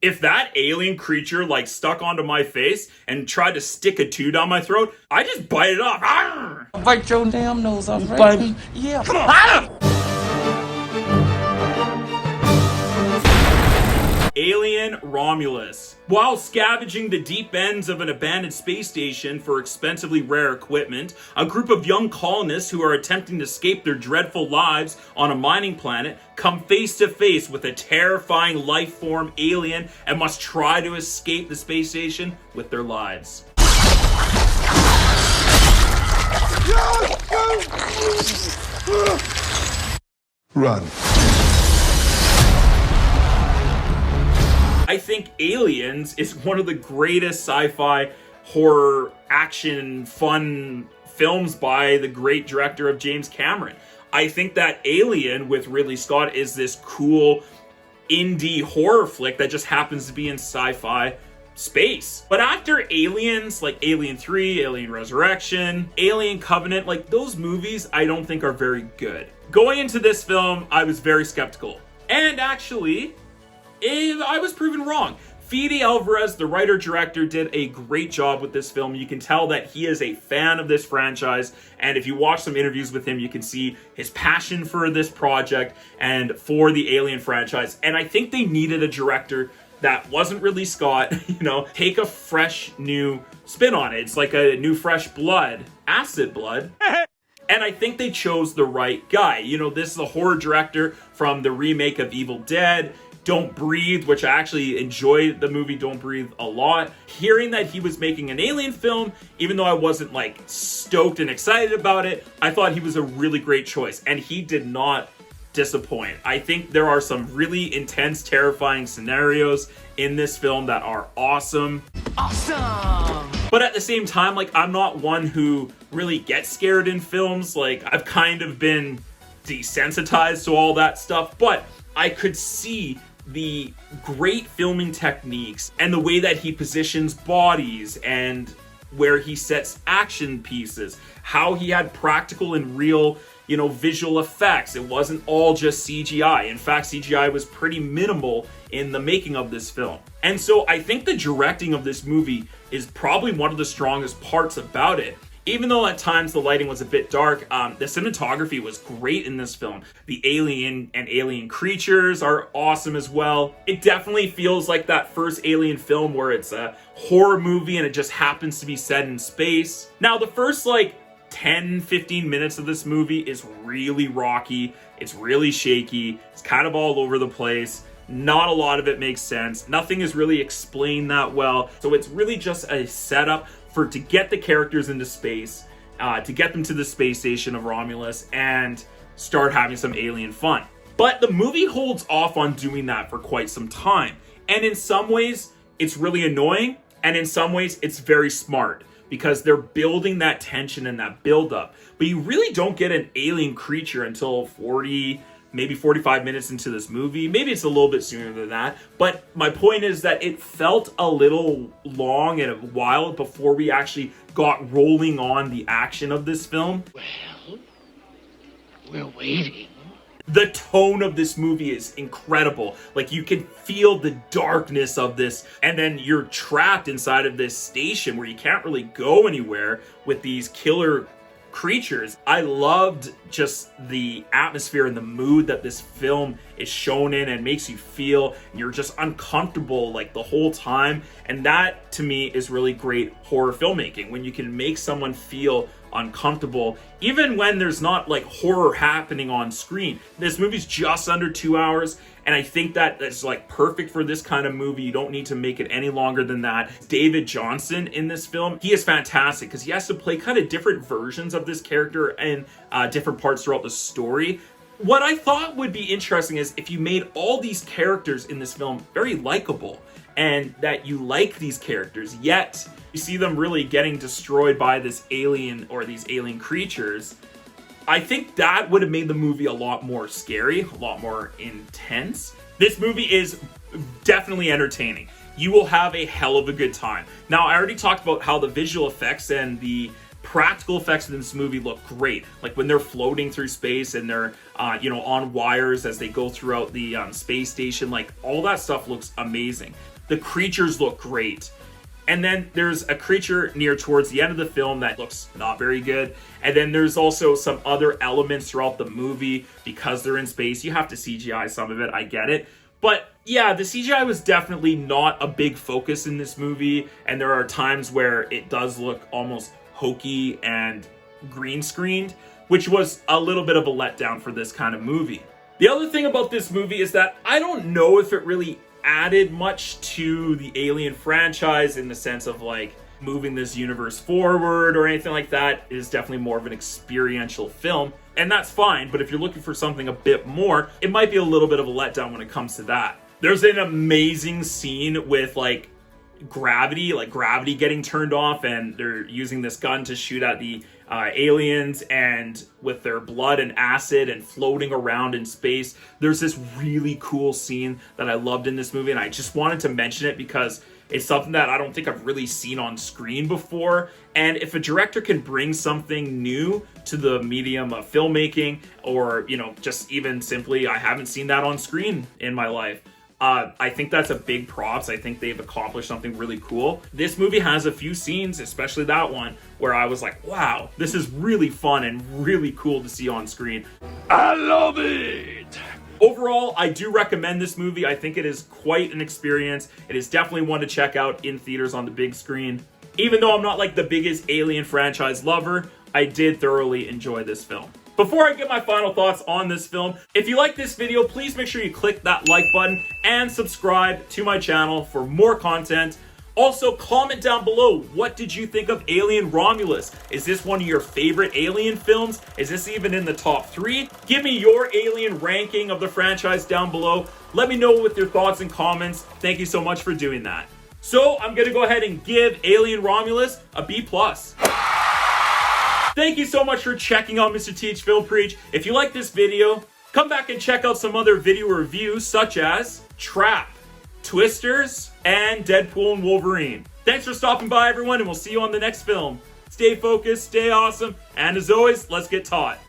If that alien creature like stuck onto my face and tried to stick a tube down my throat, I just bite it off. Arr! Bite your damn nose off, right? Yeah. Come on. Alien Romulus. While scavenging the deep ends of an abandoned space station for expensively rare equipment, a group of young colonists who are attempting to escape their dreadful lives on a mining planet come face to face with a terrifying life form alien and must try to escape the space station with their lives. Run. I think Aliens is one of the greatest sci-fi horror action fun films by the great director of James Cameron. I think that Alien with Ridley Scott is this cool indie horror flick that just happens to be in sci-fi space. But after Aliens, like Alien 3, Alien Resurrection, Alien Covenant, like those movies I don't think are very good. Going into this film, I was very skeptical. And actually, I was proven wrong. Fede Alvarez, the writer-director, did a great job with this film. You can tell that he is a fan of this franchise, and if you watch some interviews with him, you can see his passion for this project and for the Alien franchise. And I think they needed a director that wasn't Ridley Scott, take a fresh new spin on it. It's like a new fresh blood, acid blood. And I think they chose the right guy. This is a horror director from the remake of Evil Dead, Don't Breathe, which I actually enjoyed the movie Don't Breathe a lot. Hearing that he was making an Alien film, even though I wasn't like stoked and excited about it, I thought he was a really great choice. And he did not disappoint. I think there are some really intense, terrifying scenarios in this film that are awesome. Awesome! But at the same time, like, I'm not one who really gets scared in films. Like, I've kind of been desensitized to all that stuff, but I could see the great filming techniques and the way that he positions bodies and where he sets action pieces, how he had practical and real, visual effects. It wasn't all just CGI. In fact, CGI was pretty minimal in the making of this film. And so I think the directing of this movie is probably one of the strongest parts about it. Even though at times the lighting was a bit dark, the cinematography was great in this film. The alien and alien creatures are awesome as well. It definitely feels like that first Alien film where it's a horror movie and it just happens to be set in space. Now, the first 10-15 minutes of this movie is really rocky. It's really shaky. It's kind of all over the place. Not a lot of it makes sense. Nothing is really explained that well. So it's really just a setup to get the characters into space, to get them to the space station of Romulus and start having some alien fun. But the movie holds off on doing that for quite some time. And in some ways, it's really annoying. And in some ways, it's very smart because they're building that tension and that buildup. But you really don't get an alien creature until 40, maybe 45 minutes into this movie. Maybe it's a little bit sooner than that. But my point is that it felt a little long and a while before we actually got rolling on the action of this film. Well, we're waiting. The tone of this movie is incredible. Like, you can feel the darkness of this, and then you're trapped inside of this station where you can't really go anywhere with these killer creatures. I loved just the atmosphere and the mood that this film is shown in and makes you feel. You're just uncomfortable like the whole time, and that to me is really great horror filmmaking, when you can make someone feel uncomfortable even when there's not like horror happening on screen. This movie's just under 2 hours, and I think that that's like perfect for this kind of movie. You don't need to make it any longer than that. David Johnson in this film, he is fantastic because he has to play kind of different versions of this character and different parts throughout the story. What I thought would be interesting is if you made all these characters in this film very likable, and that you like these characters, yet you see them really getting destroyed by this alien or these alien creatures. I think that would have made the movie a lot more scary, a lot more intense. This movie is definitely entertaining. You will have a hell of a good time. Now, I already talked about how the visual effects and the practical effects in this movie look great. Like when they're floating through space and they're, on wires as they go throughout the space station, like all that stuff looks amazing. The creatures look great. And then there's a creature near towards the end of the film that looks not very good. And then there's also some other elements throughout the movie because they're in space. You have to CGI some of it, I get it. But yeah, the CGI was definitely not a big focus in this movie. And there are times where it does look almost hokey and green screened, which was a little bit of a letdown for this kind of movie. The other thing about this movie is that I don't know if it really added much to the Alien franchise in the sense of like moving this universe forward or anything like that. It is definitely more of an experiential film, and that's fine. But if you're looking for something a bit more, it might be a little bit of a letdown when it comes to that. There's an amazing scene with like gravity getting turned off, and they're using this gun to shoot at the aliens, and with their blood and acid and floating around in space. There's this really cool scene that I loved in this movie, and I just wanted to mention it because it's something that I don't think I've really seen on screen before. And if a director can bring something new to the medium of filmmaking, or just even simply I haven't seen that on screen in my life, I think that's a big props. I think they've accomplished something really cool. This movie has a few scenes, especially that one, where I was like, wow, this is really fun and really cool to see on screen. I love it! Overall, I do recommend this movie. I think it is quite an experience. It is definitely one to check out in theaters on the big screen. Even though I'm not like the biggest Alien franchise lover, I did thoroughly enjoy this film. Before I get my final thoughts on this film, if you like this video, please make sure you click that like button and subscribe to my channel for more content. Also, comment down below, what did you think of Alien Romulus? Is this one of your favorite Alien films? Is this even in the top 3? Give me your Alien ranking of the franchise down below. Let me know with your thoughts and comments. Thank you so much for doing that. So, I'm gonna go ahead and give Alien Romulus a B+. Thank you so much for checking out Mr. Teach Film Preach. If you like this video, come back and check out some other video reviews such as Trap, Twisters, and Deadpool and Wolverine. Thanks for stopping by, everyone, and we'll see you on the next film. Stay focused, stay awesome, and as always, let's get taught.